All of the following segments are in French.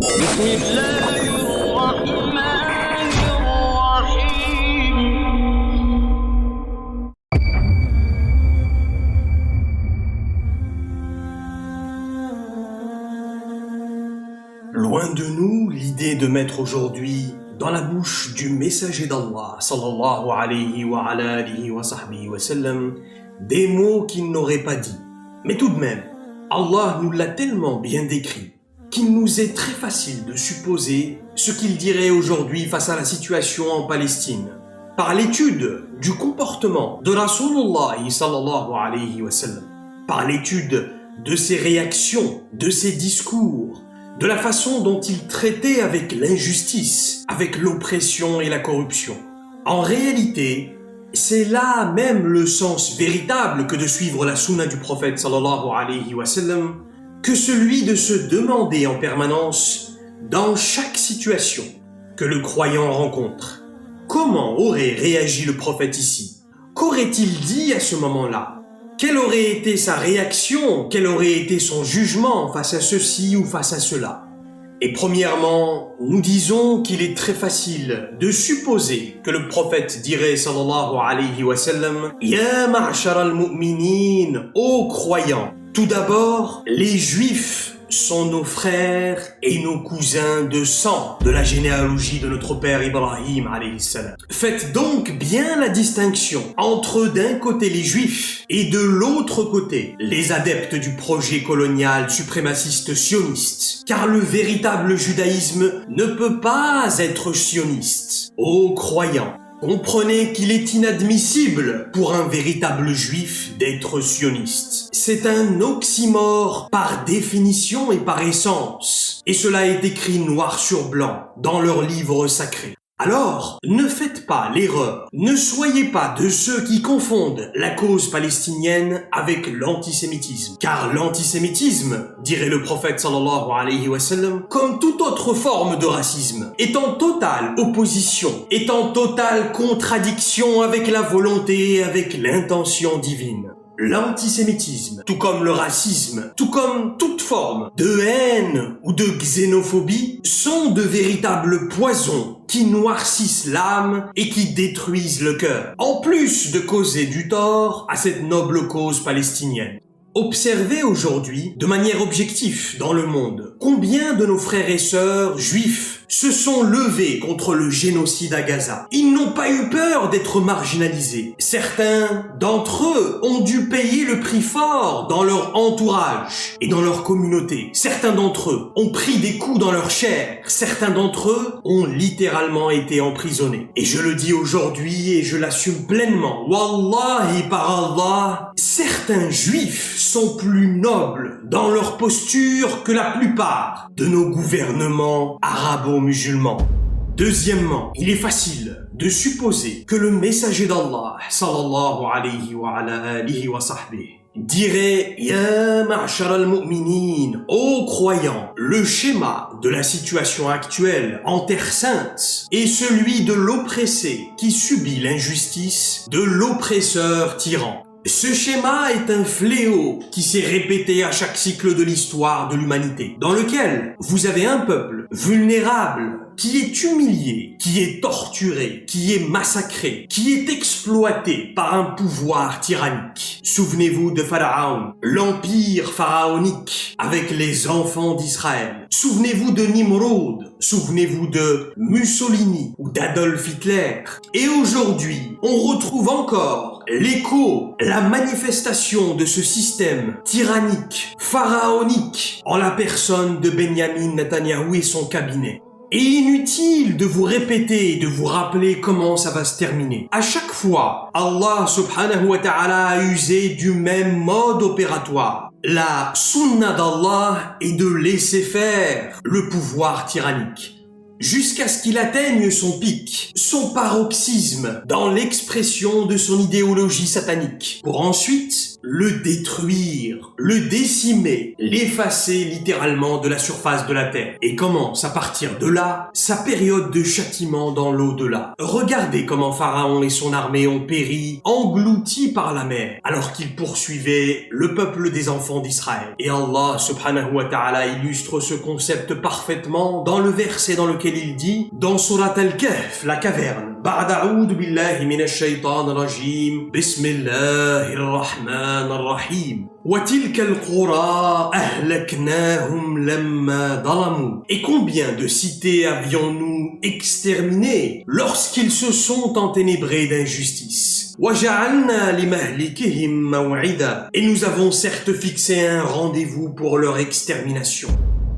بسم الله الرحمن الرحيم. Loin de nous l'idée de mettre aujourd'hui dans la bouche du messager d'Allah, sallallahu alayhi wa ala alihi wa sahbihi wa sallam, des mots qu'il n'aurait pas dit. Mais tout de même, Allah nous l'a tellement bien décrit qu'il nous est très facile de supposer ce qu'il dirait aujourd'hui face à la situation en Palestine. Par l'étude du comportement de Rasulullah sallallahu alayhi wa sallam, par l'étude de ses réactions, de ses discours, de la façon dont il traitait avec l'injustice, avec l'oppression et la corruption. En réalité, c'est là même le sens véritable que de suivre la sunna du prophète sallallahu alayhi wa sallam, que celui de se demander en permanence, dans chaque situation que le croyant rencontre, comment aurait réagi le prophète ici? Qu'aurait-il dit à ce moment-là? Quelle aurait été sa réaction? Quel aurait été son jugement face à ceci ou face à cela? Et premièrement, nous disons qu'il est très facile de supposer que le prophète dirait sallallahu alayhi wa sallam « Ya ma'shar al-mu'minin » ô croyants. Tout d'abord, les juifs sont nos frères et nos cousins de sang de la généalogie de notre père Ibrahim alayhi salam. Faites donc bien la distinction entre d'un côté les juifs et de l'autre côté les adeptes du projet colonial suprémaciste sioniste, car le véritable judaïsme ne peut pas être sioniste. Ô croyants, comprenez qu'il est inadmissible pour un véritable juif d'être sioniste. C'est un oxymore par définition et par essence. Et cela est écrit noir sur blanc dans leur livre sacré. Alors, ne faites pas l'erreur, ne soyez pas de ceux qui confondent la cause palestinienne avec l'antisémitisme. Car l'antisémitisme, dirait le prophète sallallahu alayhi wa sallam, comme toute autre forme de racisme, est en totale opposition, est en totale contradiction avec la volonté et avec l'intention divine. L'antisémitisme, tout comme le racisme, tout comme toute forme de haine ou de xénophobie, sont de véritables poisons qui noircissent l'âme et qui détruisent le cœur, en plus de causer du tort à cette noble cause palestinienne. Observez aujourd'hui, de manière objective dans le monde, combien de nos frères et sœurs juifs se sont levés contre le génocide à Gaza. Ils n'ont pas eu peur d'être marginalisés. Certains d'entre eux ont dû payer le prix fort dans leur entourage et dans leur communauté. Certains d'entre eux ont pris des coups dans leur chair. Certains d'entre eux ont littéralement été emprisonnés. Et je le dis aujourd'hui et je l'assume pleinement. Wallahi par Allah, certains juifs sont plus nobles dans leur posture que la plupart de nos gouvernements arabo-musulmans. Deuxièmement, il est facile de supposer que le messager d'Allah, sallallahu alayhi wa ala alihi wa sahbihi, dirait « Ya ma'shar al-mu'minin » ô croyants. Le schéma de la situation actuelle en Terre Sainte est celui de l'oppressé qui subit l'injustice de l'oppresseur tyran. Ce schéma est un fléau qui s'est répété à chaque cycle de l'histoire de l'humanité, dans lequel vous avez un peuple vulnérable qui est humilié, qui est torturé, qui est massacré, qui est exploité par un pouvoir tyrannique. Souvenez-vous de Pharaon, l'empire pharaonique avec les enfants d'Israël. Souvenez-vous de Nimrod, souvenez-vous de Mussolini ou d'Adolf Hitler. Et aujourd'hui, on retrouve encore l'écho, la manifestation de ce système tyrannique, pharaonique, en la personne de Benjamin Netanyahou et son cabinet. Et inutile de vous répéter et de vous rappeler comment ça va se terminer. À chaque fois, Allah subhanahu wa ta'ala a usé du même mode opératoire. La sunna d'Allah est de laisser faire le pouvoir tyrannique. jusqu'à ce qu'il atteigne son pic, son paroxysme dans l'expression de son idéologie satanique, pour ensuite le détruire, le décimer, l'effacer littéralement de la surface de la terre. Et commence à partir de là sa période de châtiment dans l'au-delà. Regardez comment Pharaon et son armée ont péri, engloutis par la mer, alors qu'ils poursuivaient le peuple des enfants d'Israël. Et Allah subhanahu wa ta'ala illustre ce concept parfaitement dans le verset dans lequel il dit, dans Surat Al-Kahf, la caverne, Ba'd a'oudhu billahi minash shaytanir rajim, bismillahir rahmanir rahim. وَتِلْكَ الْقُرَىٰ أَهْلَكْنَاهُمْ لَمَّا ظَلَمُوا. Et combien de cités avions-nous exterminées lorsqu'ils se sont enténébrés d'injustice? وَجَعَلْنَا لِمَهْلِكِهِمْ مَوْعِدًا. Et nous avons certes fixé un rendez-vous pour leur extermination.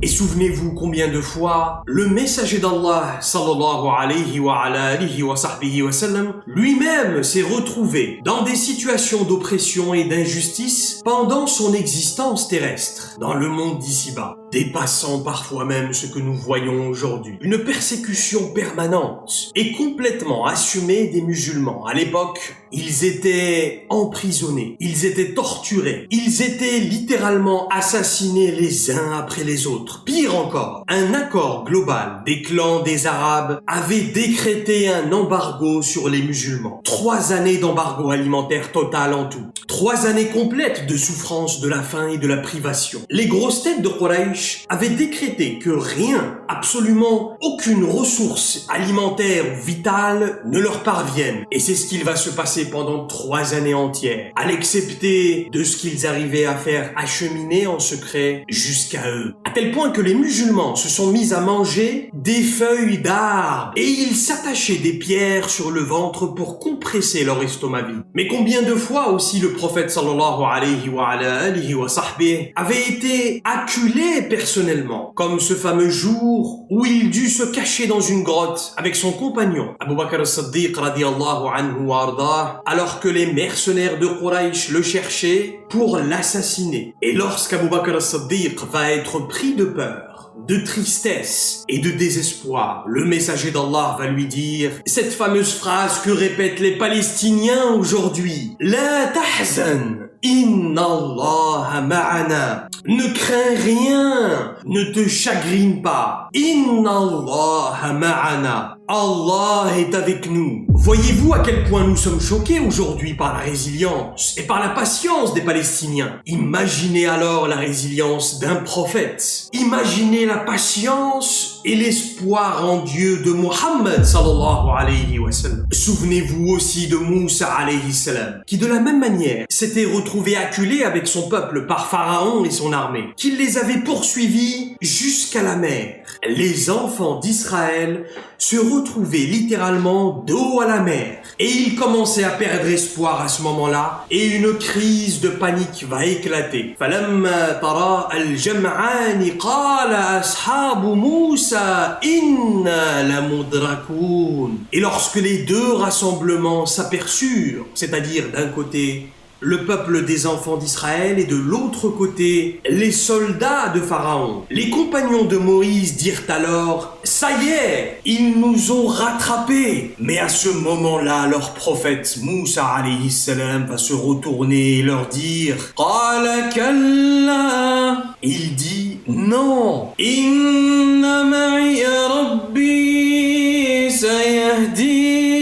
Et souvenez-vous combien de fois le messager d'Allah sallallahu alayhi wa ala alihi wa sahbihi wa sallam lui-même s'est retrouvé dans des situations d'oppression et d'injustice pendant son existence terrestre, dans le monde d'ici-bas, dépassant parfois même ce que nous voyons aujourd'hui. Une persécution permanente et complètement assumée des musulmans. À l'époque, ils étaient emprisonnés, ils étaient torturés, ils étaient littéralement assassinés les uns après les autres. Pire encore, un accord global des clans des Arabes avait décrété un embargo sur les musulmans. 3 années d'embargo alimentaire total en tout. 3 années complètes de souffrance, de la faim et de la privation. Les grosses têtes de Quraysh avaient décrété que rien, absolument aucune ressource alimentaire ou vitale ne leur parvienne. Et c'est ce qu'il va se passer pendant 3 années entières, à l'excepter de ce qu'ils arrivaient à faire acheminer en secret jusqu'à eux. À tel point que les musulmans se sont mis à manger des feuilles d'arbres et ils s'attachaient des pierres sur le ventre pour compresser leur estomac vide. Mais combien de fois aussi le prophète sallallahu alayhi wa ala alihi wa sahbihi avait été acculé personnellement, comme ce fameux jour où il dut se cacher dans une grotte avec son compagnon Abu Bakr as-Siddiq radiyallahu anhu wa ardah, alors que les mercenaires de Quraysh le cherchaient pour l'assassiner. Et lorsqu'Abu Bakr as-Siddiq va être pris de peur, de tristesse et de désespoir, le messager d'Allah va lui dire cette fameuse phrase que répètent les Palestiniens aujourd'hui: La tahzan, inna Allah ma'ana. Ne crains rien, ne te chagrine pas. Inna Allah ma'ana. Allah est avec nous. Voyez-vous à quel point nous sommes choqués aujourd'hui par la résilience et par la patience des Palestiniens. Imaginez alors la résilience d'un prophète. Imaginez la patience et l'espoir en Dieu de Muhammad sallallahu alayhi wa sallam. Souvenez-vous aussi de Moussa alayhi salam, qui de la même manière s'était retrouvé acculé avec son peuple par Pharaon et son armée, qui les avait poursuivis jusqu'à la mer. Les enfants d'Israël se retrouvaient littéralement dos à la mer et ils commençaient à perdre espoir à ce moment-là et une crise de panique va éclater. فَلَمَّا تَرَاءَ الْجَمْعَانِ قَالَ أَصْحَابُ مُوسَى إِنَّا لَمُدْرَكُونَ. Et lorsque les deux rassemblements s'aperçurent, c'est-à-dire d'un côté le peuple des enfants d'Israël et de l'autre côté les soldats de Pharaon, les compagnons de Moïse dirent alors: ça y est, ils nous ont rattrapés. Mais à ce moment-là, leur prophète Moussa alayhi salam va se retourner et leur dire: Qala kalla. Il dit: non. Inna ma'iya rabbi sayahdini.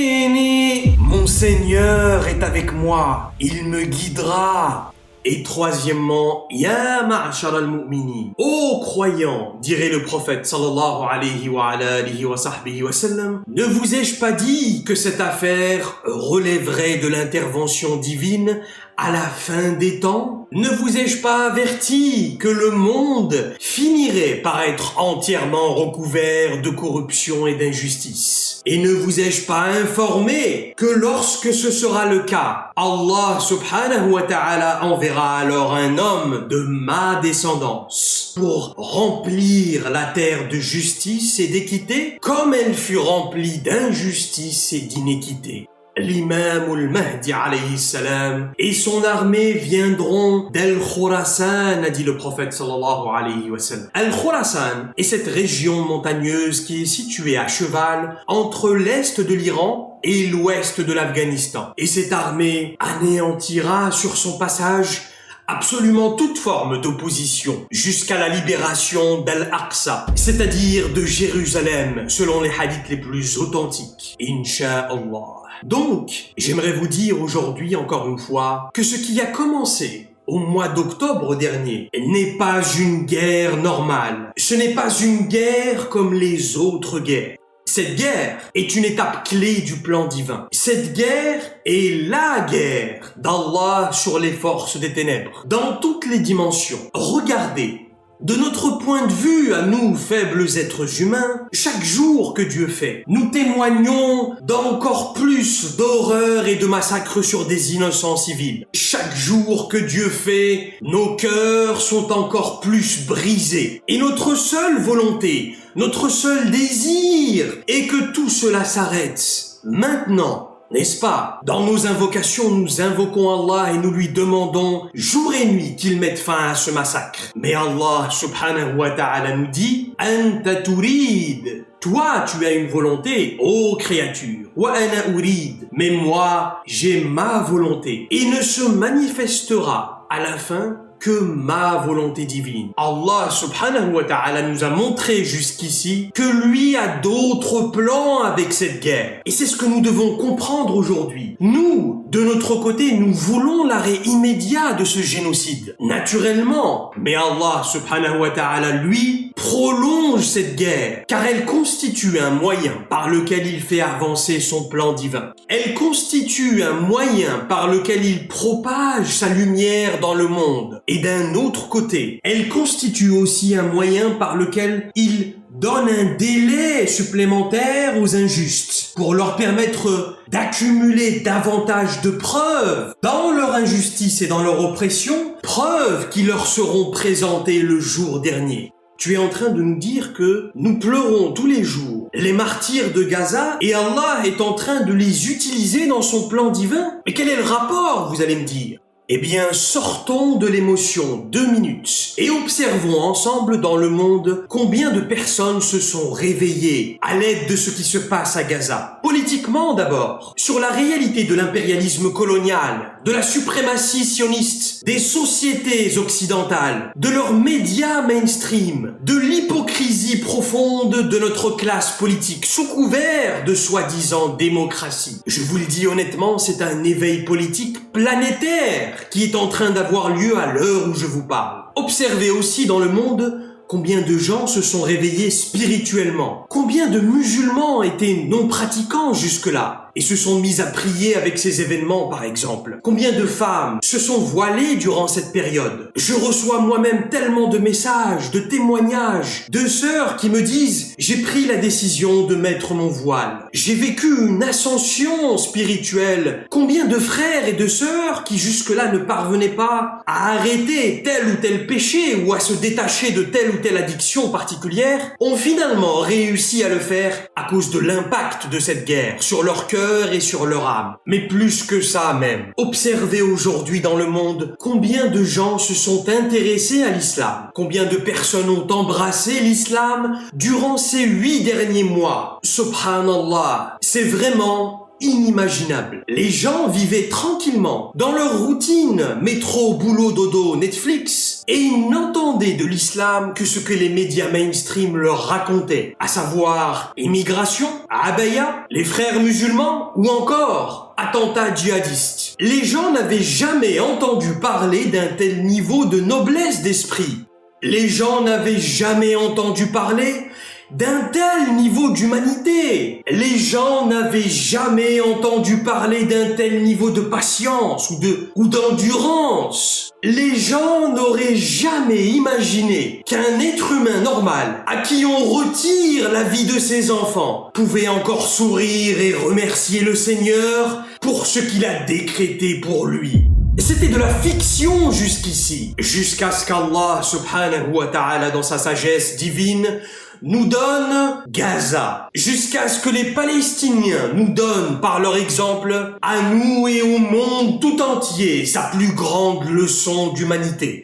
Mon Seigneur est avec moi, il me guidera. Et troisièmement, Ya ma'ashar al-mu'minin. Ô croyants, dirait le prophète sallallahu alayhi wa ala alihi wa sahbihi wa sallam, ne vous ai-je pas dit que cette affaire relèverait de l'intervention divine à la fin des temps? Ne vous ai-je pas averti que le monde finirait par être entièrement recouvert de corruption et d'injustice? Et ne vous ai-je pas informé que lorsque ce sera le cas, Allah subhanahu wa ta'ala enverra alors un homme de ma descendance pour remplir la terre de justice et d'équité comme elle fut remplie d'injustice et d'inéquité? l'imam al-Mahdi alayhi salam, et son armée viendront d'Al-Khurasan, a dit le prophète sallallahu alayhi wa sallam. Al-Khurasan est cette région montagneuse qui est située à cheval entre l'est de l'Iran et l'ouest de l'Afghanistan. Et cette armée anéantira sur son passage absolument toute forme d'opposition jusqu'à la libération d'Al-Aqsa, c'est-à-dire de Jérusalem, selon les hadiths les plus authentiques. Inch'Allah. Donc, j'aimerais vous dire aujourd'hui encore une fois que ce qui a commencé au mois d'octobre dernier n'est pas une guerre normale. Ce n'est pas une guerre comme les autres guerres. Cette guerre est une étape clé du plan divin. Cette guerre est la guerre d'Allah sur les forces des ténèbres, dans toutes les dimensions. Regardez, de notre point de vue, à nous, faibles êtres humains, chaque jour que Dieu fait, nous témoignons d'encore plus d'horreurs et de massacres sur des innocents civils. Chaque jour que Dieu fait, nos cœurs sont encore plus brisés. Et notre seule volonté, notre seul désir est que tout cela s'arrête. Maintenant, n'est-ce pas? Dans nos invocations, nous invoquons Allah et nous lui demandons jour et nuit qu'il mette fin à ce massacre. Mais Allah subhanahu wa ta'ala nous dit « Anta turid » Toi, tu as une volonté, ô créature. « Wa ana urid » Mais moi, j'ai ma volonté. Et ne se manifestera à la fin que ma volonté divine. Allah subhanahu wa ta'ala nous a montré jusqu'ici que lui a d'autres plans avec cette guerre. Et c'est ce que nous devons comprendre aujourd'hui. Nous, de notre côté, nous voulons l'arrêt immédiat de ce génocide. Naturellement. Mais Allah subhanahu wa ta'ala, lui, prolonge cette guerre, car elle constitue un moyen par lequel il fait avancer son plan divin. Elle constitue un moyen par lequel il propage sa lumière dans le monde. Et d'un autre côté, elle constitue aussi un moyen par lequel il donne un délai supplémentaire aux injustes pour leur permettre d'accumuler davantage de preuves dans leur injustice et dans leur oppression, preuves qui leur seront présentées le jour dernier. Tu es en train de nous dire que nous pleurons tous les jours les martyrs de Gaza et Allah est en train de les utiliser dans son plan divin? Mais quel est le rapport, vous allez me dire? Eh bien, sortons de l'émotion 2 minutes et observons ensemble dans le monde combien de personnes se sont réveillées à l'aide de ce qui se passe à Gaza. Politiquement d'abord, sur la réalité de l'impérialisme colonial, de la suprématie sioniste, des sociétés occidentales, de leurs médias mainstream, de l'hypocrisie profonde de notre classe politique sous couvert de soi-disant démocratie. Je vous le dis honnêtement, c'est un éveil politique planétaire qui est en train d'avoir lieu à l'heure où je vous parle. Observez aussi dans le monde combien de gens se sont réveillés spirituellement. Combien de musulmans étaient non pratiquants jusque-là et se sont mis à prier avec ces événements par exemple. Combien de femmes se sont voilées durant cette période. Je reçois moi-même tellement de messages, de témoignages, de sœurs qui me disent « J'ai pris la décision de mettre mon voile. J'ai vécu une ascension spirituelle. » Combien de frères et de sœurs qui jusque-là ne parvenaient pas à arrêter tel ou tel péché ou à se détacher de telle ou telle addiction particulière ont finalement réussi à le faire à cause de l'impact de cette guerre sur leur cœur et sur leur âme. Mais plus que ça même, observez aujourd'hui dans le monde combien de gens se sont intéressés à l'islam, combien de personnes ont embrassé l'islam durant ces 8 derniers mois. Subhanallah, c'est vraiment inimaginable. Les gens vivaient tranquillement dans leur routine, métro, boulot, dodo, Netflix, et ils n'entendaient de l'islam que ce que les médias mainstream leur racontaient, à savoir immigration, abaya, les frères musulmans ou encore attentats djihadistes. Les gens n'avaient jamais entendu parler d'un tel niveau de noblesse d'esprit. Les gens n'avaient jamais entendu parler d'un tel niveau d'humanité. Les gens n'avaient jamais entendu parler d'un tel niveau de patience ou d'endurance. Les gens n'auraient jamais imaginé qu'un être humain normal, à qui on retire la vie de ses enfants, pouvait encore sourire et remercier le Seigneur pour ce qu'il a décrété pour lui. C'était de la fiction jusqu'ici, jusqu'à ce qu'Allah subhanahu wa ta'ala dans sa sagesse divine nous donne Gaza, jusqu'à ce que les Palestiniens nous donnent par leur exemple, à nous et au monde tout entier, sa plus grande leçon d'humanité.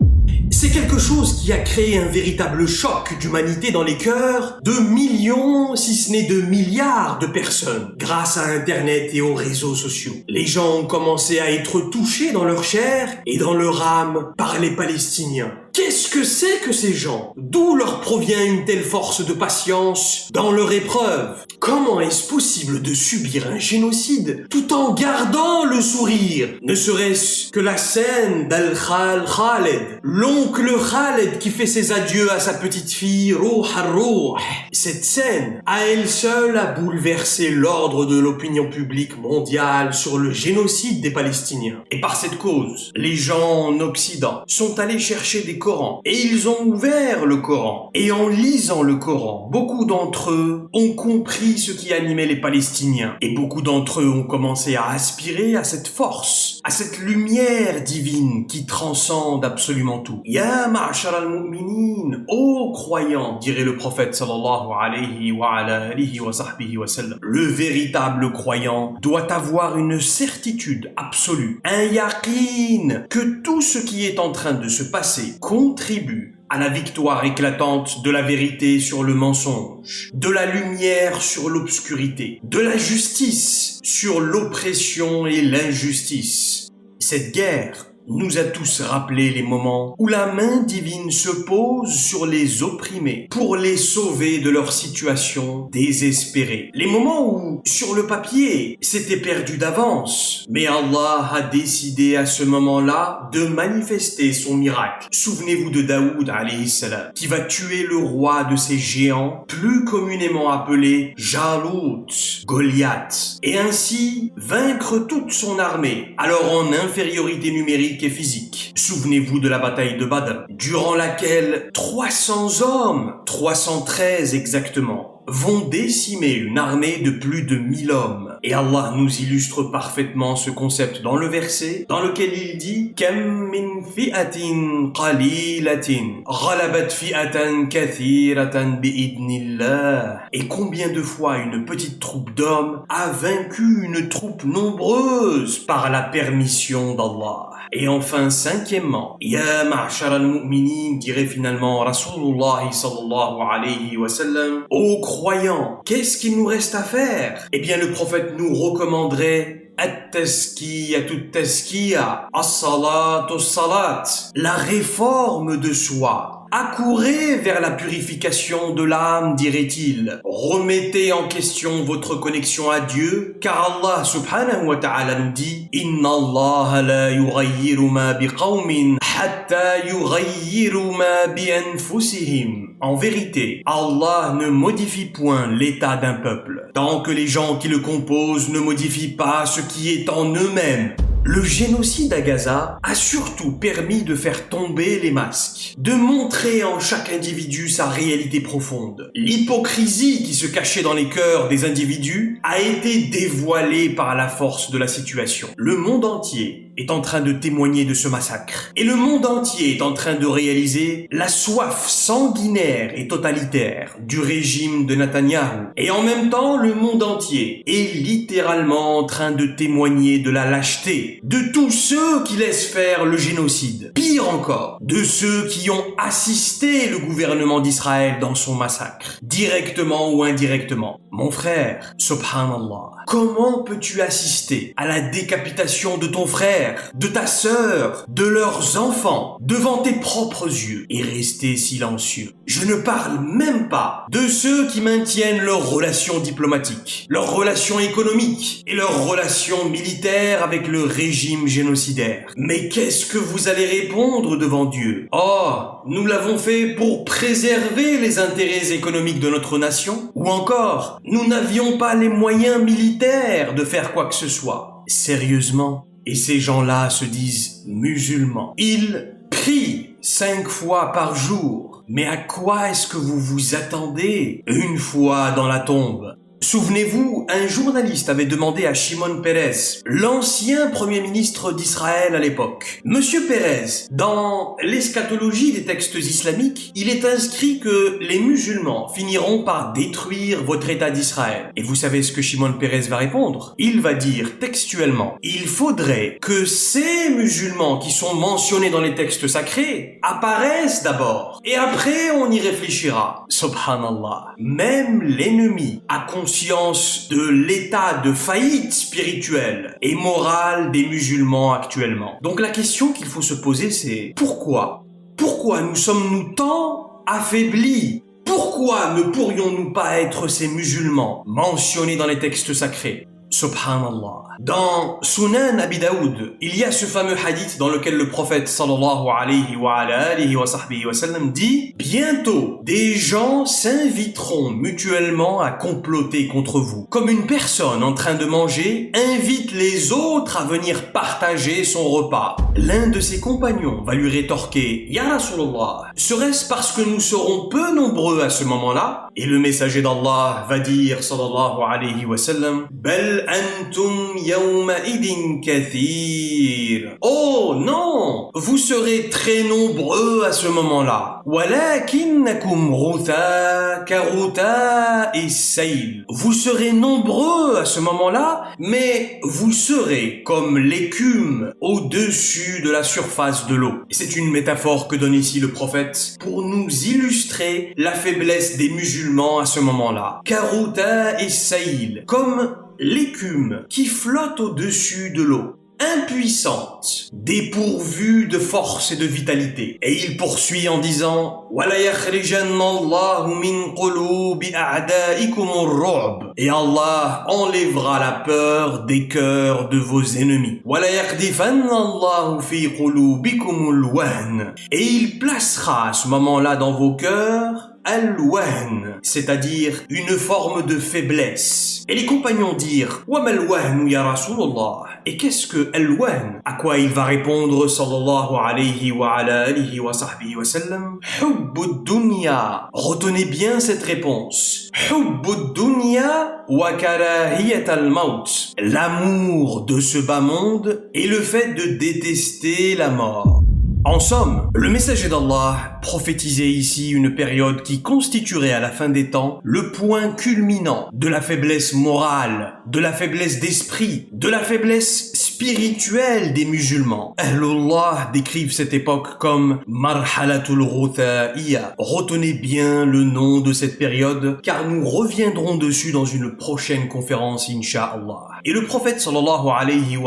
C'est quelque chose qui a créé un véritable choc d'humanité dans les cœurs de millions, si ce n'est de milliards de personnes, grâce à Internet et aux réseaux sociaux. Les gens ont commencé à être touchés dans leur chair et dans leur âme par les Palestiniens. Qu'est-ce que c'est que ces gens? D'où leur provient une telle force de patience dans leur épreuve? Comment est-ce possible de subir un génocide tout en gardant le sourire? Ne serait-ce que la scène d'Al-Khal Khaled, l'oncle Khaled qui fait ses adieux à sa petite fille Rouh al-Rouh. Cette scène, à elle seule, a bouleversé l'ordre de l'opinion publique mondiale sur le génocide des Palestiniens. Et par cette cause, les gens en Occident sont allés chercher des Corans. Et ils ont ouvert le Coran. Et en lisant le Coran, beaucoup d'entre eux ont compris ce qui animait les Palestiniens. Et beaucoup d'entre eux ont commencé à aspirer à cette force, à cette lumière divine qui transcende absolument tout. Ya ma'ashar al-mu'minin, ô croyants, dirait le prophète sallallahu alayhi wa ala alihi wa sahbihi wa sallam. Le véritable croyant doit avoir une certitude absolue, un yaqin que tout ce qui est en train de se passer contribue à la victoire éclatante de la vérité sur le mensonge, de la lumière sur l'obscurité, de la justice sur l'oppression et l'injustice. Cette guerre nous a tous rappelé les moments où la main divine se pose sur les opprimés pour les sauver de leur situation désespérée. Les moments où, sur le papier, c'était perdu d'avance. Mais Allah a décidé à ce moment-là de manifester son miracle. Souvenez-vous de Daoud alayhi salam, qui va tuer le roi de ces géants, plus communément appelé Jalut, Goliath, et ainsi vaincre toute son armée, alors en infériorité numérique et physique. Souvenez-vous de la bataille de Badr, durant laquelle 300 hommes, 313 exactement, vont décimer une armée de plus de 1000 hommes. Et Allah nous illustre parfaitement ce concept dans le verset, dans lequel il dit « Kam min fi'atin qalilatin, ghalabat fi'atan kathiratan bi'idnillah » Et combien de fois une petite troupe d'hommes a vaincu une troupe nombreuse par la permission d'Allah. Et enfin, cinquièmement, Ya ma'ashar al-mu'minin, dirait finalement Rasulullah sallallahu alayhi wa sallam, ô croyants, qu'est-ce qu'il nous reste à faire? Eh bien, le prophète nous recommanderait At-taskiyatu taskiya, as-salatu salat, la réforme de soi. Accourez vers la purification de l'âme, dirait-il. Remettez en question votre connexion à Dieu, car Allah subhanahu wa ta'ala nous dit « Inna Allah la yughayyiru ma biqawmin hatta yughayyiru ma bi anfusihim » En vérité, Allah ne modifie point l'état d'un peuple, tant que les gens qui le composent ne modifient pas ce qui est en eux-mêmes. Le génocide à Gaza a surtout permis de faire tomber les masques, de montrer en chaque individu sa réalité profonde. L'hypocrisie qui se cachait dans les cœurs des individus a été dévoilée par la force de la situation. Le monde entier est en train de témoigner de ce massacre. Et le monde entier est en train de réaliser la soif sanguinaire et totalitaire du régime de Netanyahou. Et en même temps, le monde entier est littéralement en train de témoigner de la lâcheté de tous ceux qui laissent faire le génocide. Pire encore, de ceux qui ont assisté le gouvernement d'Israël dans son massacre, directement ou indirectement. Mon frère, subhanallah, comment peux-tu assister à la décapitation de ton frère, de ta sœur, de leurs enfants, devant tes propres yeux et rester silencieux? Je ne parle même pas de ceux qui maintiennent leurs relations diplomatiques, leurs relations économiques et leurs relations militaires avec le régime génocidaire. Mais qu'est-ce que vous allez répondre devant Dieu? Oh, nous l'avons fait pour préserver les intérêts économiques de notre nation? Ou encore, nous n'avions pas les moyens militaires de faire quoi que ce soit? Sérieusement? Et ces gens-là se disent musulmans. Ils prient 5 fois par jour. Mais à quoi est-ce que vous vous attendez une fois dans la tombe? Souvenez-vous, un journaliste avait demandé à Shimon Peres, l'ancien premier ministre d'Israël à l'époque. Monsieur Peres, dans l'eschatologie des textes islamiques, il est inscrit que les musulmans finiront par détruire votre État d'Israël. Et vous savez ce que Shimon Peres va répondre? Il va dire textuellement, il faudrait que ces musulmans qui sont mentionnés dans les textes sacrés apparaissent d'abord. Et après, on y réfléchira. Subhanallah. Même l'ennemi a conscience de l'état de faillite spirituelle et morale des musulmans actuellement. Donc la question qu'il faut se poser, c'est pourquoi? Pourquoi nous sommes-nous tant affaiblis? Pourquoi ne pourrions-nous pas être ces musulmans mentionnés dans les textes sacrés? Subhanallah. Dans Sunan Abi Daoud, il y a ce fameux hadith dans lequel le prophète sallallahu alayhi wa sallam dit « Bientôt, des gens s'inviteront mutuellement à comploter contre vous. Comme une personne en train de manger invite les autres à venir partager son repas. L'un de ses compagnons va lui rétorquer « Ya Rasulallah, serait-ce parce que nous serons peu nombreux à ce moment-là ?» Et le messager d'Allah va dire sallallahu alayhi wa sallam « Bel antum yawma'idin kathir. » Oh non, vous serez très nombreux à ce moment-là. Walakinnakum rutha karuta is-sayl. Vous serez nombreux à ce moment-là, mais vous serez comme l'écume au-dessus de la surface de l'eau. C'est une métaphore que donne ici le prophète pour nous illustrer la faiblesse des musulmans à ce moment-là. Karuta is-sayl, comme l'écume qui flotte au-dessus de l'eau, impuissante, dépourvue de force et de vitalité. Et il poursuit en disant وَلَا يَخْرِجَنَّ اللَّهُ مِنْ قُلُوبِ أَعْدَائِكُمُ الرُّعْبَ. Et Allah enlèvera la peur des cœurs de vos ennemis. وَلَا يَقْذِفَنَّ اللَّهُ فِي قُلُوبِكُمُ الْوَهْنَ. Et il placera à ce moment-là dans vos cœurs al-wahn, c'est-à-dire une forme de faiblesse. Et les compagnons dirent « Wa mal wahn ya Rasulallah » Et qu'est-ce que al-wahn? À quoi il va répondre sallallahu alayhi wa alihi wa sahbihi wa sallam? Hubbud dunya. Retenez bien cette réponse. Hubbud dunya wa karahiyat al-maut. L'amour de ce bas monde et le fait de détester la mort. En somme, le messager d'Allah prophétisait ici une période qui constituerait à la fin des temps le point culminant de la faiblesse morale, de la faiblesse d'esprit, de la faiblesse spirituelle des musulmans. Ahlullah décrivent cette époque comme Marhalatul Rutha'iyya. Retenez bien le nom de cette période car nous reviendrons dessus dans une prochaine conférence incha'Allah. Et le prophète sallallahu alayhi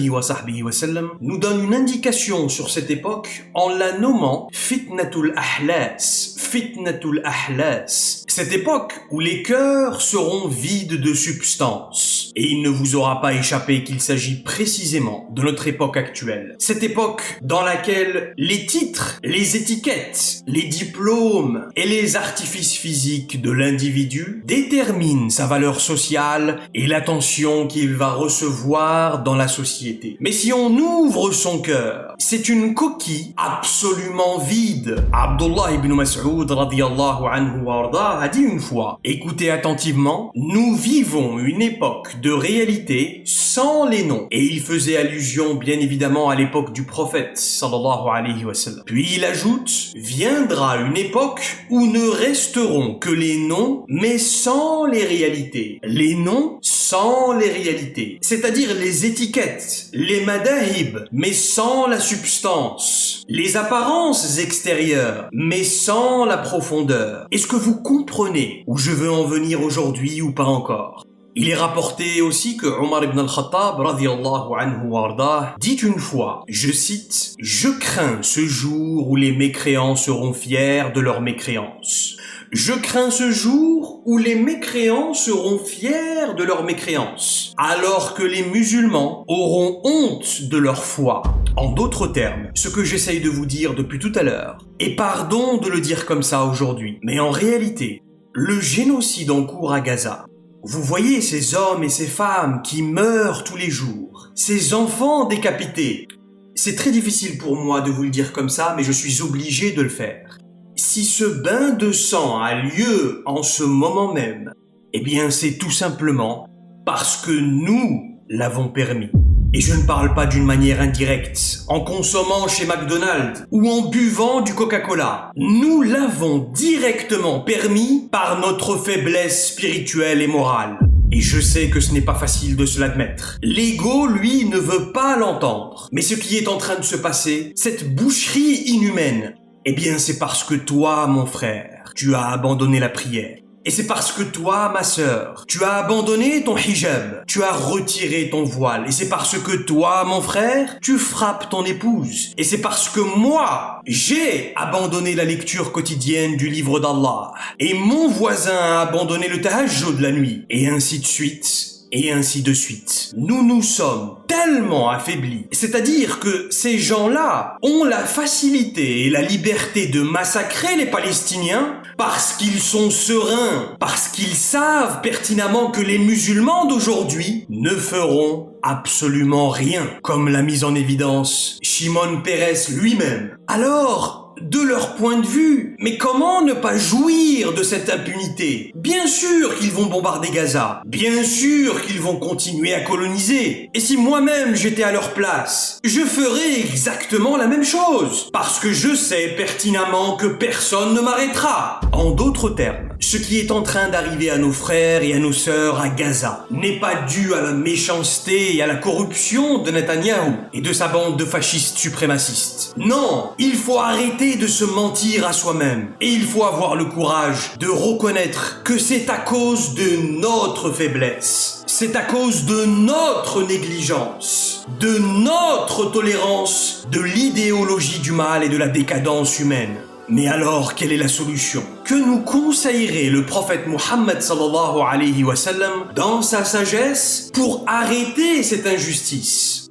wa sallam nous donne une indication sur cette époque en la nommant Fitnatul Ahlas. Fitnatul Ahlas. Cette époque où les cœurs seront vides de substance. Et il ne vous aura pas échappé qu'il s'agit précisément de notre époque actuelle. Cette époque dans laquelle les titres, les étiquettes, les diplômes et les artifices physiques de l'individu déterminent sa valeur sociale et l'attention qu'il va recevoir dans la société. Mais si on ouvre son cœur, c'est une coquille absolument vide. Abdullah ibn Mas'ud radiyallahu anhu wa arda a dit une fois, écoutez attentivement, nous vivons une époque de réalité sans les noms. Et il faisait allusion bien évidemment à l'époque du prophète sallallahu alayhi wa sallam. Puis il ajoute, viendra une époque où ne resteront que les noms mais sans les réalités. Les noms sans les réalités. C'est-à-dire les étiquettes, les madahib mais sans la substance. Les apparences extérieures mais sans la profondeur. Est-ce que vous comprenez où je veux en venir aujourd'hui ou pas encore? Il est rapporté aussi que Omar ibn al-Khattab radiyallahu anhu wa arda dit une fois, je cite, « Je crains ce jour où les mécréants seront fiers de leur mécréance. Je crains ce jour où les mécréants seront fiers de leur mécréance, alors que les musulmans auront honte de leur foi. » En d'autres termes, ce que j'essaye de vous dire depuis tout à l'heure, et pardon de le dire comme ça aujourd'hui, mais en réalité, le génocide en cours à Gaza, vous voyez ces hommes et ces femmes qui meurent tous les jours, ces enfants décapités. C'est très difficile pour moi de vous le dire comme ça, mais je suis obligé de le faire. Si ce bain de sang a lieu en ce moment même, Eh bien, c'est tout simplement parce que nous l'avons permis. Et je ne parle pas d'une manière indirecte, en consommant chez McDonald's ou en buvant du Coca-Cola. Nous l'avons directement permis par notre faiblesse spirituelle et morale. Et je sais que ce n'est pas facile de se l'admettre. L'ego, lui, ne veut pas l'entendre. Mais ce qui est en train de se passer, cette boucherie inhumaine, eh bien c'est parce que toi, mon frère, tu as abandonné la prière. Et c'est parce que toi, ma sœur, tu as abandonné ton hijab, tu as retiré ton voile. Et c'est parce que toi, mon frère, tu frappes ton épouse. Et c'est parce que moi, j'ai abandonné la lecture quotidienne du livre d'Allah. Et mon voisin a abandonné le tahajjud la nuit. Et ainsi de suite. Et ainsi de suite. Nous nous sommes tellement affaiblis. C'est-à-dire que ces gens-là ont la facilité et la liberté de massacrer les Palestiniens parce qu'ils sont sereins, parce qu'ils savent pertinemment que les musulmans d'aujourd'hui ne feront absolument rien, comme l'a mis en évidence Shimon Peres lui-même. Alors, de leur point de vue, mais comment ne pas jouir de cette impunité? Bien sûr qu'ils vont bombarder Gaza, bien sûr qu'ils vont continuer à coloniser. Et si moi-même j'étais à leur place, je ferais exactement la même chose, parce que je sais pertinemment que personne ne m'arrêtera. En d'autres termes, ce qui est en train d'arriver à nos frères et à nos sœurs à Gaza n'est pas dû à la méchanceté et à la corruption de Netanyahou et de sa bande de fascistes suprémacistes. Non, il faut arrêter de se mentir à soi-même et il faut avoir le courage de reconnaître que c'est à cause de notre faiblesse, c'est à cause de notre négligence, de notre tolérance, de l'idéologie du mal et de la décadence humaine. Mais alors, quelle est la solution? Que nous conseillerait le prophète Muhammad sallallahu alayhi wa sallam dans sa sagesse pour arrêter cette injustice?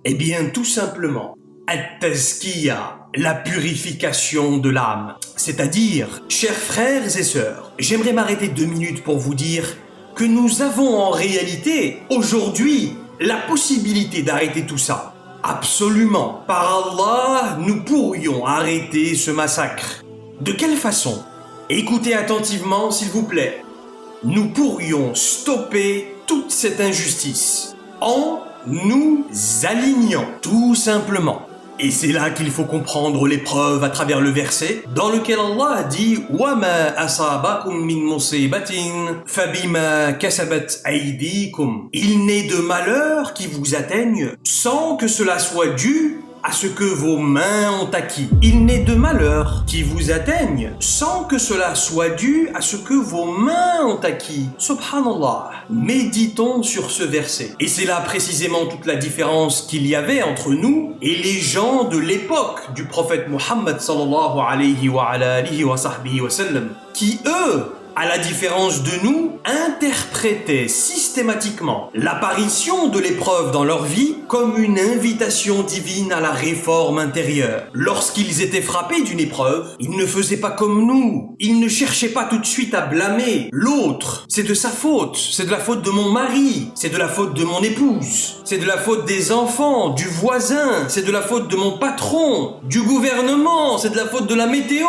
Eh bien, tout simplement, at-tazkiya, la purification de l'âme. C'est-à-dire, chers frères et sœurs, j'aimerais m'arrêter 2 minutes pour vous dire que nous avons en réalité, aujourd'hui, la possibilité d'arrêter tout ça. Absolument. Par Allah, nous pourrions arrêter ce massacre. De quelle façon? Écoutez attentivement, s'il vous plaît. Nous pourrions stopper toute cette injustice en nous alignant, tout simplement. Et c'est là qu'il faut comprendre l'épreuve à travers le verset dans lequel Allah a dit « وَمَا أَصَابَكُم مِّن مُّصِيبَةٍ فَبِمَا كَسَبَتْ أَيْدِيكُمْ » Il n'est de malheur qui vous atteigne sans que cela soit dû à ce que vos mains ont acquis. Il n'est de malheur qui vous atteigne sans que cela soit dû à ce que vos mains ont acquis. Subhanallah. Méditons sur ce verset. Et c'est là précisément toute la différence qu'il y avait entre nous et les gens de l'époque du prophète Muhammad sallallahu alayhi wa alihi wa sahbihi wa sallam, qui eux, à la différence de nous, interprétaient systématiquement l'apparition de l'épreuve dans leur vie comme une invitation divine à la réforme intérieure. Lorsqu'ils étaient frappés d'une épreuve, ils ne faisaient pas comme nous. Ils ne cherchaient pas tout de suite à blâmer l'autre. C'est de sa faute. C'est de la faute de mon mari. C'est de la faute de mon épouse. C'est de la faute des enfants, du voisin. C'est de la faute de mon patron, du gouvernement. C'est de la faute de la météo.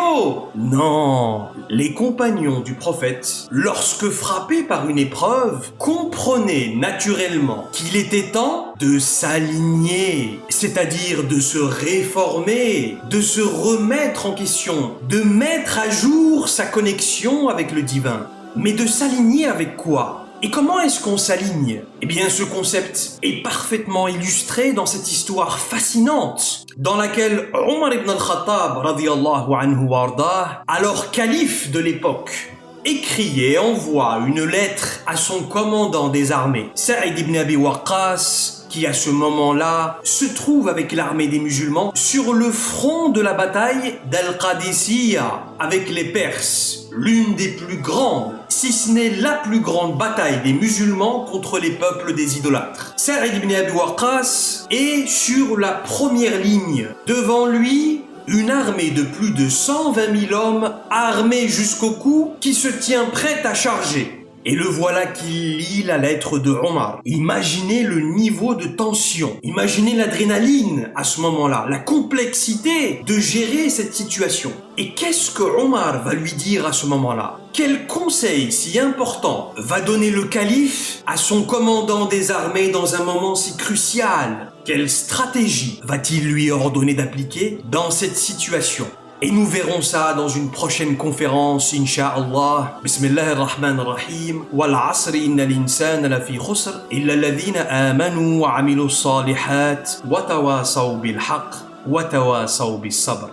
Non. Les compagnons du prophète, lorsque frappés par une épreuve, comprenaient naturellement qu'il était temps de s'aligner, c'est-à-dire de se réformer, de se remettre en question, de mettre à jour sa connexion avec le divin. Mais de s'aligner avec quoi ? Et comment est-ce qu'on s'aligne? Eh bien, ce concept est parfaitement illustré dans cette histoire fascinante dans laquelle Omar ibn al-Khattab, radiyallahu anhu wa ardah, alors calife de l'époque, écrit et envoie une lettre à son commandant des armées, Sa'id ibn Abi Waqqas, qui à ce moment-là se trouve avec l'armée des musulmans sur le front de la bataille d'Al-Qadisiyya avec les Perses, l'une des plus grandes, si ce n'est la plus grande bataille des musulmans contre les peuples des idolâtres. Sa'id ibn Abi Waqqas est sur la première ligne. Devant lui, une armée de plus de 120 000 hommes armés jusqu'au cou qui se tient prête à charger. Et le voilà qui lit la lettre de Omar. Imaginez le niveau de tension, imaginez l'adrénaline à ce moment-là, la complexité de gérer cette situation. Et qu'est-ce que Omar va lui dire à ce moment-là? Quel conseil si important va donner le calife à son commandant des armées dans un moment si crucial? Quelle stratégie va-t-il lui ordonner d'appliquer dans cette situation? Et nous verrons ça dans une prochaine conférence, Inch'Allah. Bismillahirrahmanirrahim. Wal asri innal insana lafi khusr illa alladhina amanu wa amilus salihat wa tawasaw bil haqq wa tawasaw bis sabr.